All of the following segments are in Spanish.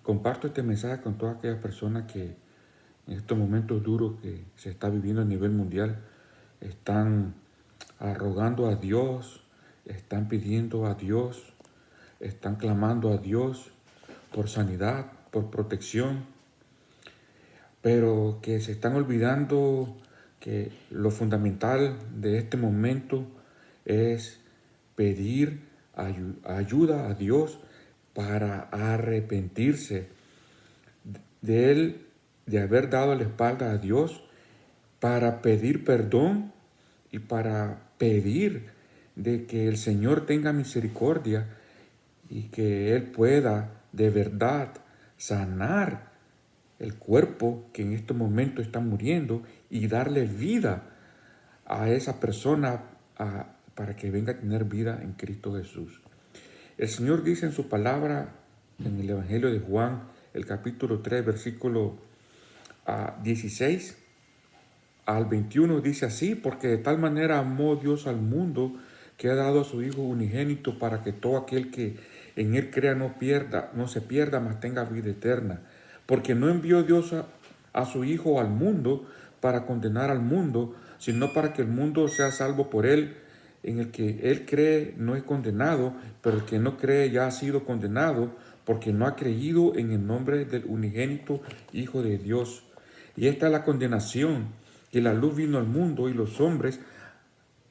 Comparto este mensaje con todas aquellas personas que en estos momentos duros que se está viviendo a nivel mundial están rogando a Dios, están pidiendo a Dios, están clamando a Dios por sanidad, por protección, pero que se están olvidando que lo fundamental de este momento es pedir ayuda a Dios para arrepentirse de él, de haber dado la espalda a Dios, para pedir perdón y para pedir de que el Señor tenga misericordia y que Él pueda de verdad sanar el cuerpo que en este momento está muriendo y darle vida a esa persona para que venga a tener vida en Cristo Jesús. El Señor dice en su palabra en el Evangelio de Juan, el capítulo 3, versículo 16 al 21, dice así: porque de tal manera amó Dios al mundo que ha dado a su Hijo unigénito para que todo aquel que en Él crea no se pierda, mas tenga vida eterna. Porque no envió Dios a su Hijo al mundo para condenar al mundo, sino para que el mundo sea salvo por Él. En el que Él cree no es condenado, pero el que no cree ya ha sido condenado, porque no ha creído en el nombre del unigénito Hijo de Dios. Y esta es la condenación, que la luz vino al mundo y los hombres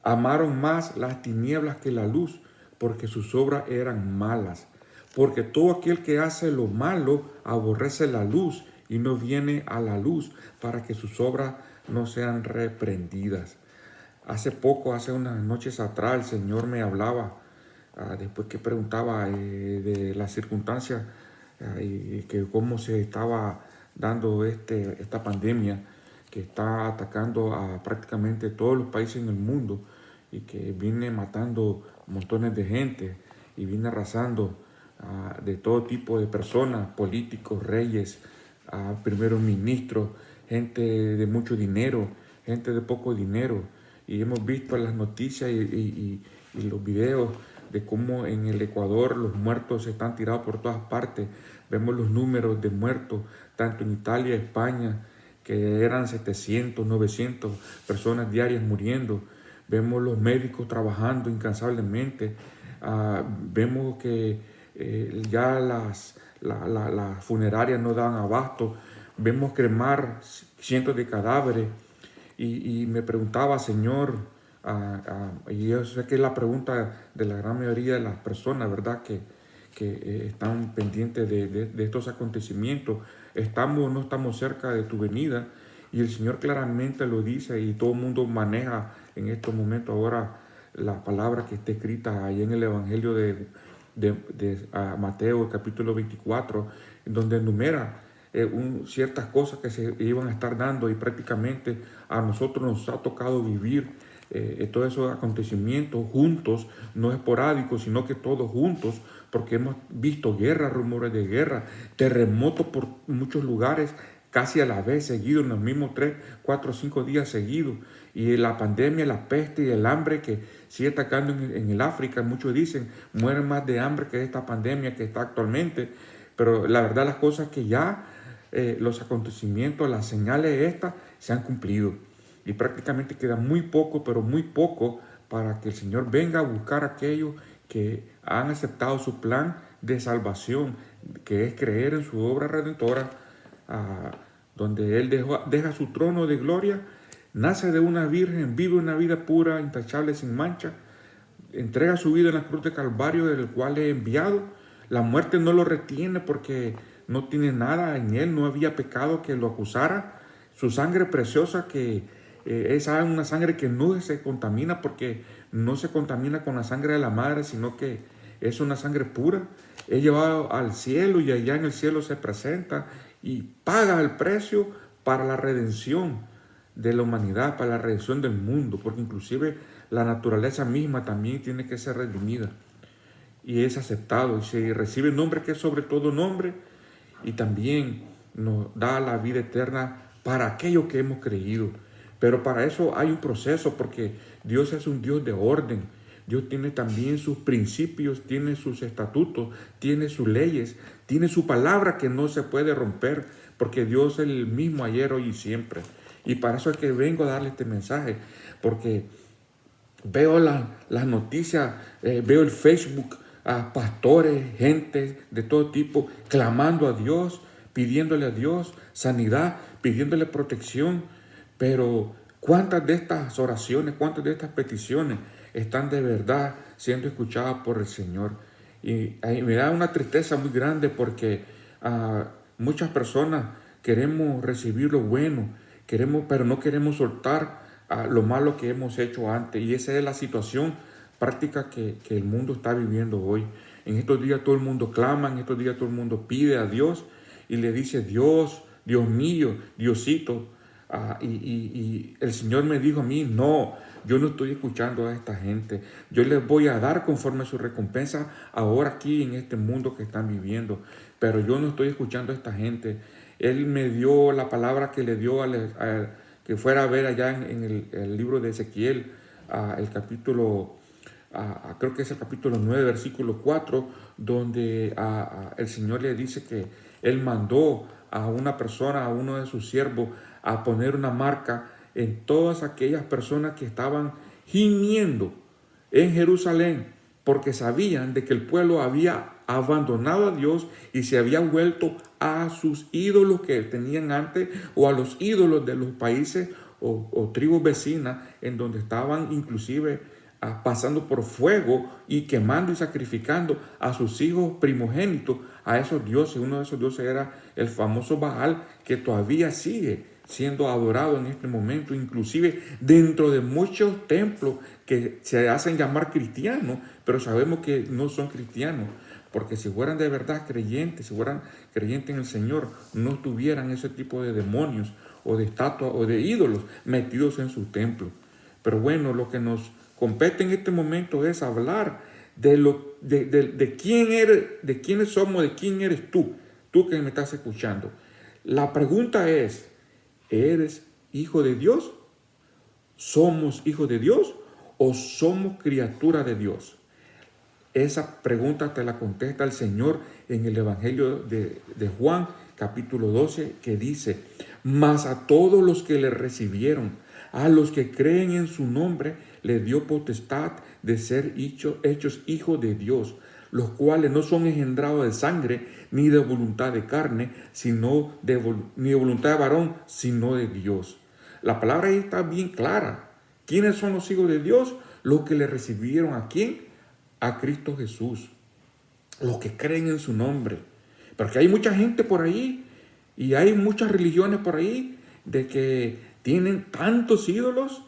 amaron más las tinieblas que la luz, porque sus obras eran malas. Porque todo aquel que hace lo malo aborrece la luz y no viene a la luz, para que sus obras no sean reprendidas. Hace unas noches atrás, el Señor me hablaba, después que preguntaba de las circunstancias y que cómo se estaba dando esta pandemia que está atacando a prácticamente todos los países en el mundo y que viene matando montones de gente y viene arrasando de todo tipo de personas, políticos, reyes, primeros ministros, gente de mucho dinero, gente de poco dinero. Y hemos visto las noticias y los videos de cómo en el Ecuador los muertos están tirados por todas partes. Vemos los números de muertos, tanto en Italia, España, que eran 700, 900 personas diarias muriendo. Vemos los médicos trabajando incansablemente. Vemos que ya las funerarias no dan abasto. Vemos cremar cientos de cadáveres. Y me preguntaba, Señor, y yo sé que es la pregunta de la gran mayoría de las personas, ¿verdad? Que están pendientes de estos acontecimientos. ¿Estamos o no estamos cerca de tu venida? Y el Señor claramente lo dice, y todo el mundo maneja en estos momentos ahora la palabra que está escrita ahí en el Evangelio de Mateo, el capítulo 24, en donde enumera ciertas cosas que se iban a estar dando, y prácticamente a nosotros nos ha tocado vivir todos esos acontecimientos juntos, no esporádicos, sino que todos juntos, porque hemos visto guerra, rumores de guerra, terremotos por muchos lugares, casi a la vez, seguidos, en los mismos 3, 4, 5 días seguidos. Y la pandemia, la peste y el hambre que sigue atacando en el África, muchos dicen, mueren más de hambre que esta pandemia que está actualmente. Pero la verdad, las cosas que ya los acontecimientos, las señales estas se han cumplido. Y prácticamente queda muy poco, pero muy poco, para que el Señor venga a buscar a aquellos que han aceptado su plan de salvación, que es creer en su obra redentora, donde Él deja su trono de gloria, nace de una virgen, vive una vida pura, intachable, sin mancha, entrega su vida en la cruz de Calvario, del cual es enviado. La muerte no lo retiene porque no tiene nada en Él, no había pecado que lo acusara. Su sangre preciosa, que es una sangre que no se contamina, porque no se contamina con la sangre de la madre, sino que es una sangre pura. Es llevado al cielo y allá en el cielo se presenta y paga el precio para la redención de la humanidad, para la redención del mundo, porque inclusive la naturaleza misma también tiene que ser redimida y es aceptado y se recibe el nombre que es sobre todo nombre, y también nos da la vida eterna para aquellos que hemos creído. Pero para eso hay un proceso, porque Dios es un Dios de orden. Dios tiene también sus principios, tiene sus estatutos, tiene sus leyes, tiene su palabra que no se puede romper, porque Dios es el mismo ayer, hoy y siempre. Y para eso es que vengo a darle este mensaje, porque veo las noticias, veo el Facebook, a pastores, gente de todo tipo, clamando a Dios, pidiéndole a Dios sanidad, pidiéndole protección. Pero ¿cuántas de estas oraciones, cuántas de estas peticiones están de verdad siendo escuchadas por el Señor? Y ahí me da una tristeza muy grande porque muchas personas queremos recibir lo bueno, pero no queremos soltar lo malo que hemos hecho antes. Y esa es la situación práctica que el mundo está viviendo hoy. En estos días todo el mundo clama, en estos días todo el mundo pide a Dios y le dice: Dios, Dios mío, Diosito. Y el Señor me dijo a mí: no, yo no estoy escuchando a esta gente. Yo les voy a dar conforme a su recompensa ahora aquí en este mundo que están viviendo. Pero yo no estoy escuchando a esta gente. Él me dio la palabra que le dio que fuera a ver allá en el libro de Ezequiel, el capítulo, creo que es el capítulo 9, versículo 4, donde el Señor le dice que Él mandó a una persona, a uno de sus siervos, a poner una marca en todas aquellas personas que estaban gimiendo en Jerusalén, porque sabían de que el pueblo había abandonado a Dios y se había vuelto a sus ídolos que tenían antes, o a los ídolos de los países o tribus vecinas, en donde estaban inclusive pasando por fuego y quemando y sacrificando a sus hijos primogénitos a esos dioses. Uno de esos dioses era el famoso Baal, que todavía sigue siendo adorado en este momento, inclusive dentro de muchos templos que se hacen llamar cristianos, pero sabemos que no son cristianos, porque si fueran de verdad creyentes, si fueran creyentes en el Señor, no tuvieran ese tipo de demonios o de estatuas o de ídolos metidos en su templo. Pero bueno, lo que nos compete en este momento es hablar de quién eres, de quiénes somos, de quién eres tú que me estás escuchando. La pregunta es: ¿eres hijo de Dios? ¿Somos hijos de Dios o somos criaturas de Dios? Esa pregunta te la contesta el Señor en el Evangelio de Juan, capítulo 12, que dice: mas a todos los que le recibieron, a los que creen en su nombre, le dio potestad de ser hechos hijos de Dios, los cuales no son engendrados de sangre, ni de voluntad de carne, ni de voluntad de varón, sino de Dios. La palabra ahí está bien clara. ¿Quiénes son los hijos de Dios? Los que le recibieron, ¿a quién? A Cristo Jesús, los que creen en su nombre. Porque hay mucha gente por ahí y hay muchas religiones por ahí de que tienen tantos ídolos,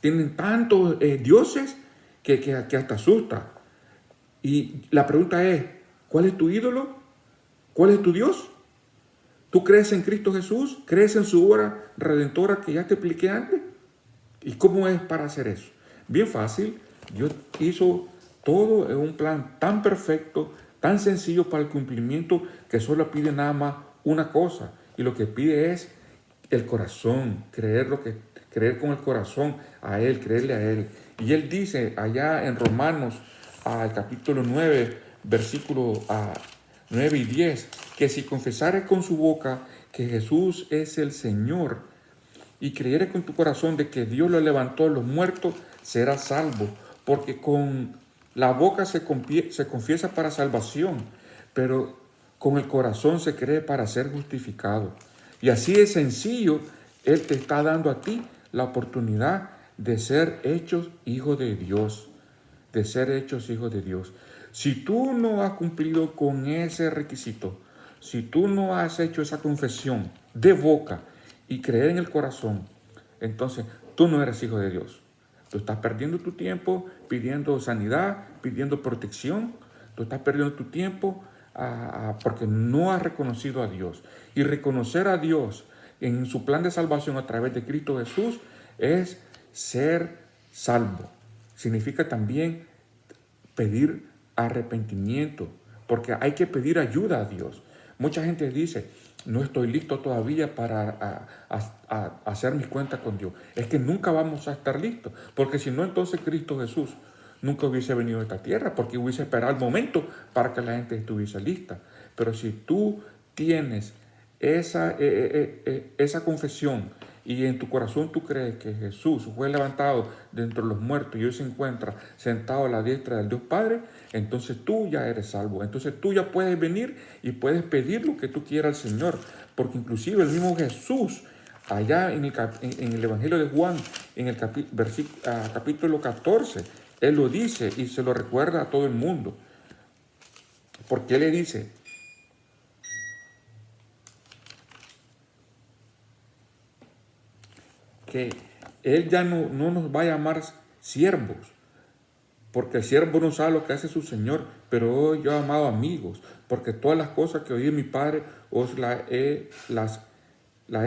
tienen tantos dioses que hasta asusta. Y la pregunta es: ¿cuál es tu ídolo? ¿Cuál es tu Dios? ¿Tú crees en Cristo Jesús? ¿Crees en su obra redentora que ya te expliqué antes? ¿Y cómo es para hacer eso? Bien fácil. Dios hizo todo en un plan tan perfecto, tan sencillo para el cumplimiento, que solo pide nada más una cosa. Y lo que pide es el corazón, creer con el corazón a Él, creerle a Él. Y Él dice allá en Romanos, al capítulo 9, versículos 9 y 10, que si confesares con su boca que Jesús es el Señor y creyeres con tu corazón de que Dios lo levantó de los muertos, serás salvo. Porque con la boca se confiesa para salvación, pero con el corazón se cree para ser justificado. Y así de sencillo, Él te está dando a ti la oportunidad de ser hechos hijos de Dios, de ser hechos hijos de Dios. Si tú no has cumplido con ese requisito, si tú no has hecho esa confesión de boca y creer en el corazón, entonces tú no eres hijo de Dios. Tú estás perdiendo tu tiempo pidiendo sanidad, pidiendo protección. Tú estás perdiendo tu tiempo porque no has reconocido a Dios. Y reconocer a Dios en su plan de salvación a través de Cristo Jesús es ser salvo. Significa también pedir arrepentimiento, porque hay que pedir ayuda a Dios. Mucha gente dice: no estoy listo todavía para hacer mis cuentas con Dios. Es que nunca vamos a estar listos, porque si no, entonces Cristo Jesús nunca hubiese venido a esta tierra, porque hubiese esperado el momento para que la gente estuviese lista. Pero si tú tienes esa confesión y en tu corazón tú crees que Jesús fue levantado de entre los muertos y hoy se encuentra sentado a la diestra del Dios Padre, entonces tú ya eres salvo. Entonces tú ya puedes venir y puedes pedir lo que tú quieras al Señor, porque inclusive el mismo Jesús, allá en el Evangelio de Juan, en el capítulo 14, Él lo dice y se lo recuerda a todo el mundo. Porque Él le dice que Él ya no nos va a llamar siervos, porque el siervo no sabe lo que hace su Señor, pero hoy yo he amado amigos, porque todas las cosas que oí de mi Padre os las he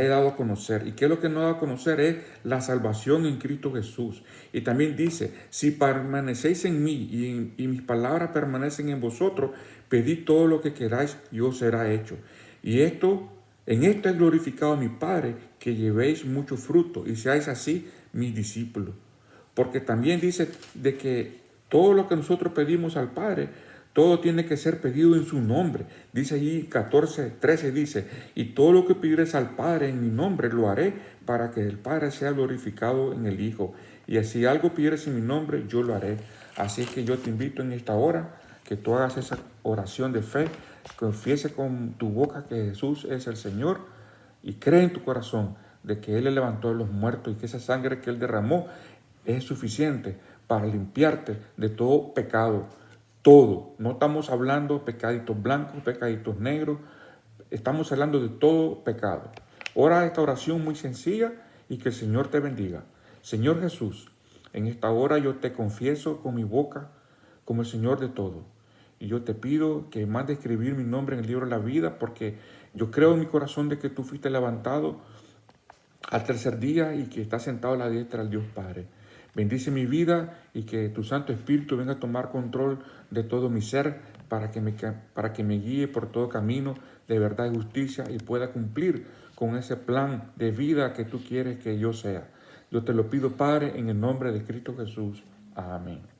dado a conocer. ¿Y qué es lo que nos ha dado a conocer? Es la salvación en Cristo Jesús. Y también dice, si permanecéis en mí y mis palabras permanecen en vosotros, pedid todo lo que queráis y os será hecho. Y en esto es glorificado mi Padre, que llevéis mucho fruto y seáis así mis discípulos. Porque también dice de que todo lo que nosotros pedimos al Padre, todo tiene que ser pedido en su nombre. Dice allí 14:13, dice, y todo lo que pidieres al Padre en mi nombre lo haré, para que el Padre sea glorificado en el Hijo. Y así algo pidieres en mi nombre, yo lo haré. Así que yo te invito en esta hora que tú hagas esa oración de fe, confiese con tu boca que Jesús es el Señor y cree en tu corazón de que Él le levantó de los muertos y que esa sangre que Él derramó es suficiente para limpiarte de todo pecado. Todo. No estamos hablando de pecaditos blancos, pecaditos negros. Estamos hablando de todo pecado. Ora esta oración muy sencilla y que el Señor te bendiga. Señor Jesús, en esta hora yo te confieso con mi boca como el Señor de todo. Y yo te pido que mandes escribir mi nombre en el libro de la vida, porque yo creo en mi corazón de que tú fuiste levantado al tercer día y que estás sentado a la diestra del Dios Padre. Bendice mi vida y que tu Santo Espíritu venga a tomar control de todo mi ser para que me guíe por todo camino de verdad y justicia y pueda cumplir con ese plan de vida que tú quieres que yo sea. Yo te lo pido, Padre, en el nombre de Cristo Jesús. Amén.